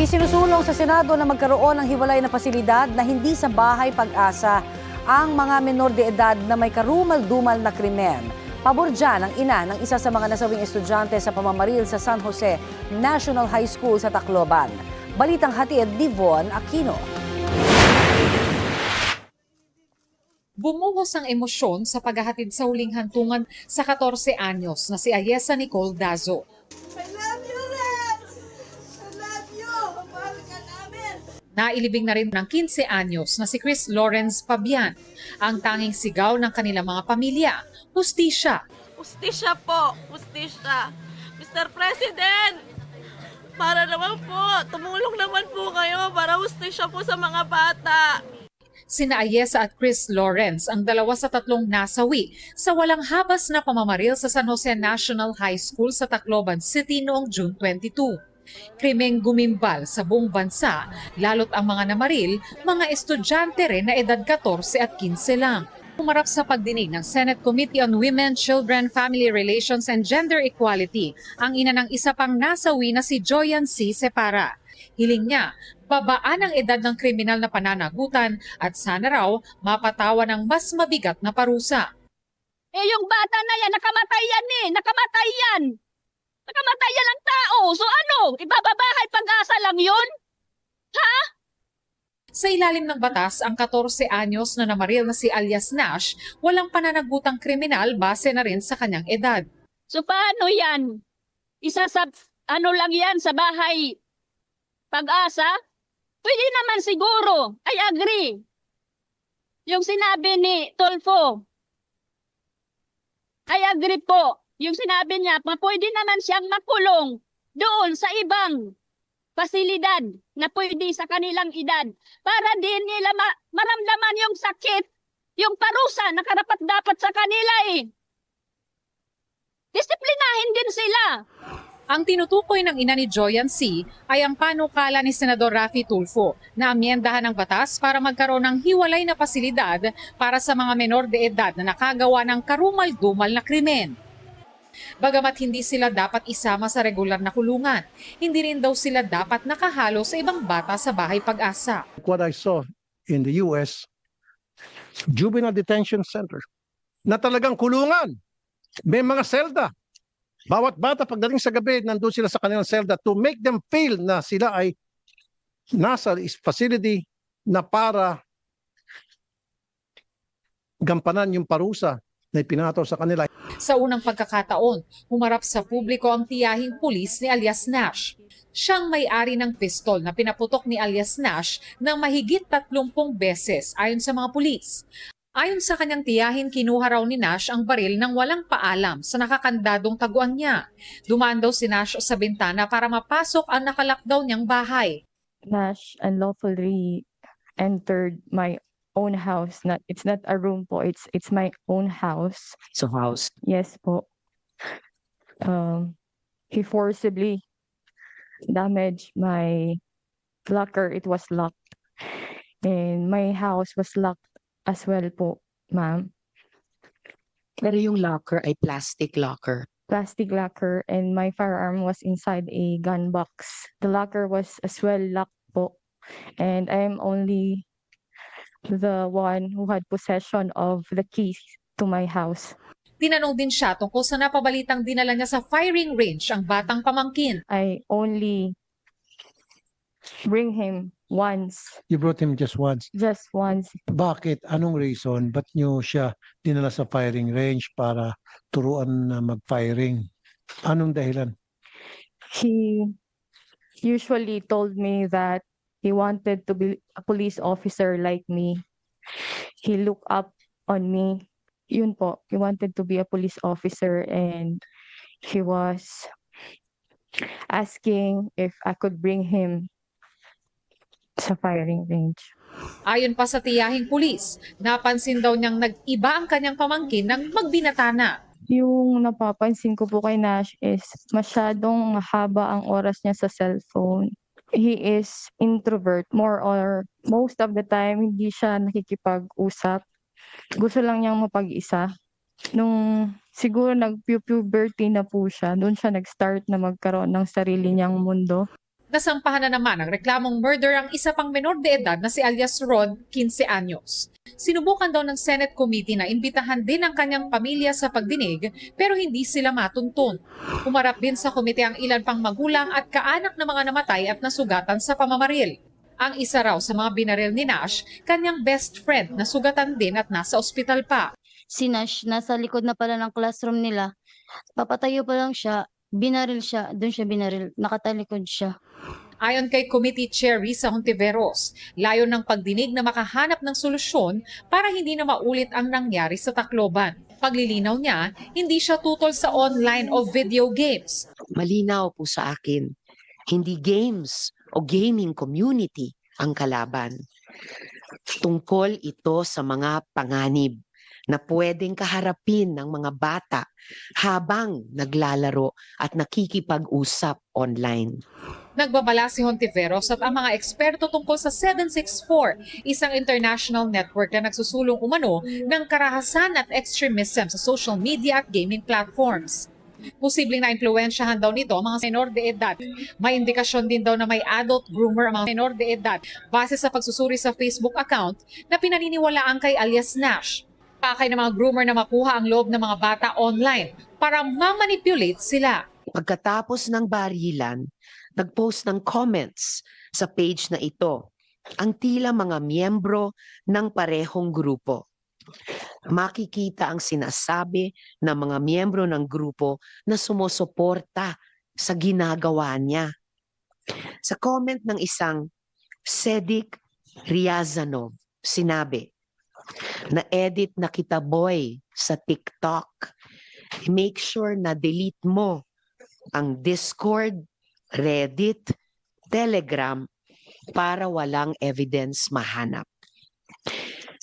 Isinusulong sa Senado na magkaroon ng hiwalay na pasilidad na hindi sa bahay pag-asa ang mga menor de edad na may karumal-dumal na krimen. Pabor dyan ang ina ng isa sa mga nasawing estudyante sa pamamaril sa San Jose National High School sa Tacloban. Balitang hatid ni Von Aquino. Bumuhos ang emosyon sa paghahatid sa huling hantungan sa 14 anyos na si Ayesa Nicole Dazo. I love you, Rex! I love you! Mahal ka namin! Nailibing na rin ng 15 anyos na si Chris Lawrence Pabian. Ang tanging sigaw ng kanilang mga pamilya, hustisya. Hustisya po! Hustisya! Mr. President! Para naman po, tumulong naman po kayo para hustisya po sa mga bata. Sina Ayesa at Chris Lawrence ang dalawa sa tatlong nasawi sa walang habas na pamamaril sa San Jose National High School sa Tacloban City noong June 22. Krimeng gumimbal sa buong bansa, lalo't ang mga namaril, mga estudyante rin na edad 14 at 15 lang. Humarap sa pagdinig ng Senate Committee on Women, Children, Family Relations and Gender Equality ang ina ng isa pang nasawi na si Joyan C. Separa. Hiling niya, babaan ang edad ng kriminal na pananagutan at sana raw mapatawan ng mas mabigat na parusa. Yung bata na yan, nakamatay yan eh. Nakamatay yan. Nakamatay yan ang tao. So ano, ibababahay pag-asa lang yun? Sa ilalim ng batas, ang 14 anyos na namaril na si alias Nash, walang pananagutang kriminal base na rin sa kanyang edad. So paano yan? Isa sa, ano lang yan, sa bahay pag-asa? Pwede naman siguro. I agree. Yung sinabi ni Tolfo, I agree po. Yung sinabi niya, pwede naman siyang makulong doon sa ibang pasilidad na pwede sa kanilang edad para din nila maramdaman yung sakit, yung parusa na karapat-dapat sa kanila eh. Disiplinahin din sila. Ang tinutukoy ng ina ni Joyan C. ay ang panukala ni Senador Raffy Tulfo na amyendahan ng batas para magkaroon ng hiwalay na pasilidad para sa mga menor de edad na nakagawa ng karumal-dumal na krimen. Bagamat hindi sila dapat isama sa regular na kulungan, hindi rin daw sila dapat nakahalo sa ibang bata sa bahay pag-asa. What I saw in the US, juvenile detention center, na talagang kulungan. May mga selda. Bawat bata pagdating sa gabi, nandun sila sa kanilang selda to make them feel na sila ay nasa facility na para gampanan yung parusa na ipinataw sa kanila. Sa unang pagkakataon, humarap sa publiko ang tiyahing pulis ni alias Nash. Siyang may-ari ng pistol na pinaputok ni alias Nash ng mahigit 30 beses ayon sa mga pulis. Ayon sa kanyang tiyahin, kinuha raw ni Nash ang baril ng walang paalam sa nakakandadong taguan niya. Dumaan daw si Nash sa bintana para mapasok ang nakalockdown niyang bahay. Nash unlawfully entered my own house. It's not a room po, it's my own house. So house. Yes po. He forcibly damaged my locker. It was locked. And my house was locked as well po, ma'am. Pero yung locker ay plastic locker. Plastic locker, and my firearm was inside a gun box. The locker was as well locked po. And I am only the one who had possession of the keys to my house. Tinanong din siya tungkol sa napabalitang dinala niya sa firing range ang batang pamangkin. I only bring him once. You brought him just once. Just once. Bakit? Anong reason? Ba't nyo siya dinala sa firing range para turuan na mag-firing? Anong dahilan? He usually told me that he wanted to be a police officer like me. He looked up on me. Yun po, he wanted to be a police officer, and he was asking if I could bring him sa firing range. Ayon pa sa tiyahing pulis, napansin daw niyang nag-iba ang kanyang pamangkin nang magbinata na. Yung napapansin ko po kay Nash is masyadong mahaba ang oras niya sa cellphone. He is introvert, more or most of the time hindi siya nakikipag-usap. Gusto lang niyang mapag-isa. Nung siguro nag-puberty na po siya, doon siya nag-start na magkaroon ng sarili niyang mundo. Nasampahan na naman ang reklamong murder ang isa pang menor de edad na si alias Ron, 15 anyos. Sinubukan daw ng Senate Committee na imbitahan din ang kanyang pamilya sa pagdinig pero hindi sila matuntun. Umarap din sa komite ang ilan pang magulang at kaanak ng mga namatay at nasugatan sa pamamaril. Ang isa raw sa mga binaril ni Nash, kanyang best friend na sugatan din at nasa ospital pa. Si Nash, nasa likod na pala ng classroom nila. Papatayo pa lang siya, binaril siya, doon siya binaril, nakatalikod siya. Ayon kay Committee Chair Risa Hontiveros, layon ng pagdinig na makahanap ng solusyon para hindi na maulit ang nangyari sa Tacloban. Paglilinaw niya, hindi siya tutol sa online o video games. Malinaw po sa akin, hindi games o gaming community ang kalaban. Tungkol ito sa mga panganib na pwedeng kaharapin ng mga bata habang naglalaro at nakikipag-usap online. Nagbabala si Hontiveros at ang mga eksperto tungkol sa 764, isang international network na nagsusulong umano ng karahasan at extremism sa social media at gaming platforms. Posibleng na-impluwensyahan daw nito ang mga menor de edad. May indikasyon din daw na may adult groomer ang mga menor de edad base sa pagsusuri sa Facebook account na pinaniniwalaan kay alias Nash. Pakay ng mga groomer na makuha ang loob ng mga bata online para mamanipulate sila. Pagkatapos ng barilan, nag-post ng comments sa page na ito ang tila mga miyembro ng parehong grupo. Makikita ang sinasabi ng mga miyembro ng grupo na sumusuporta sa ginagawa niya. Sa comment ng isang Sedik Riazanov, sinabi, na-edit na kita boy sa TikTok. Make sure na delete mo ang Discord, Reddit, Telegram para walang evidence mahanap.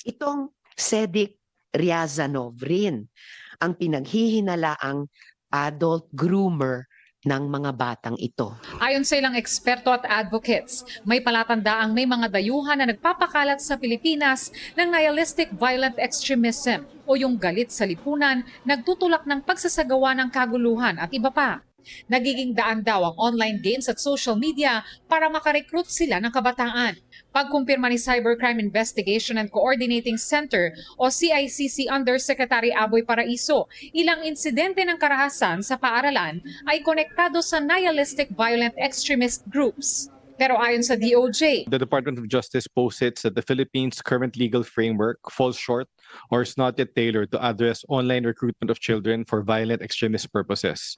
Itong Sedik Riazanov rin ang pinaghihinalaang adult groomer ng mga batang ito. Ayon sa ilang eksperto at advocates, may palatandaang may mga dayuhan na nagpapakalat sa Pilipinas ng nihilistic violent extremism o yung galit sa lipunan, nagtutulak ng pagsasagawa ng kaguluhan at iba pa. Nagiging daan daw ang online games at social media para makarecruit sila ng kabataan. Pagkumpirma ni Cybercrime Investigation and Coordinating Center o CICC Undersecretary Aboy Paraiso, ilang insidente ng karahasan sa paaralan ay konektado sa nihilistic violent extremist groups. Pero ayon sa DOJ, The Department of Justice posits that the Philippines' current legal framework falls short or is not yet tailored to address online recruitment of children for violent extremist purposes.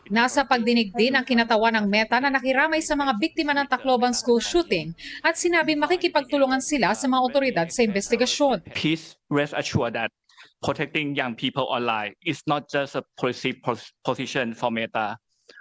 nasa pagdinig din ang kinatawan ng Meta na nakiramay sa mga biktima ng Tacloban school shooting at sinabi makikipagtulungan sila sa mga otoridad sa investigasyon. Please rest assured that protecting young people online is not just a policy position for Meta,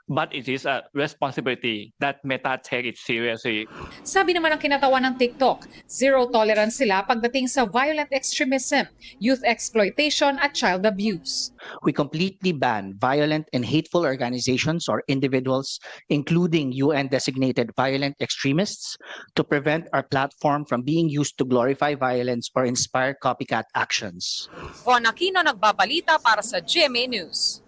but it is a responsibility that Meta take it seriously. Sabi naman ng kinatawan ng TikTok, zero tolerance sila pagdating sa violent extremism, youth exploitation at child abuse. We completely ban violent and hateful organizations or individuals, including UN-designated violent extremists, to prevent our platform from being used to glorify violence or inspire copycat actions. Von Aquino nagbabalita para sa GMA News.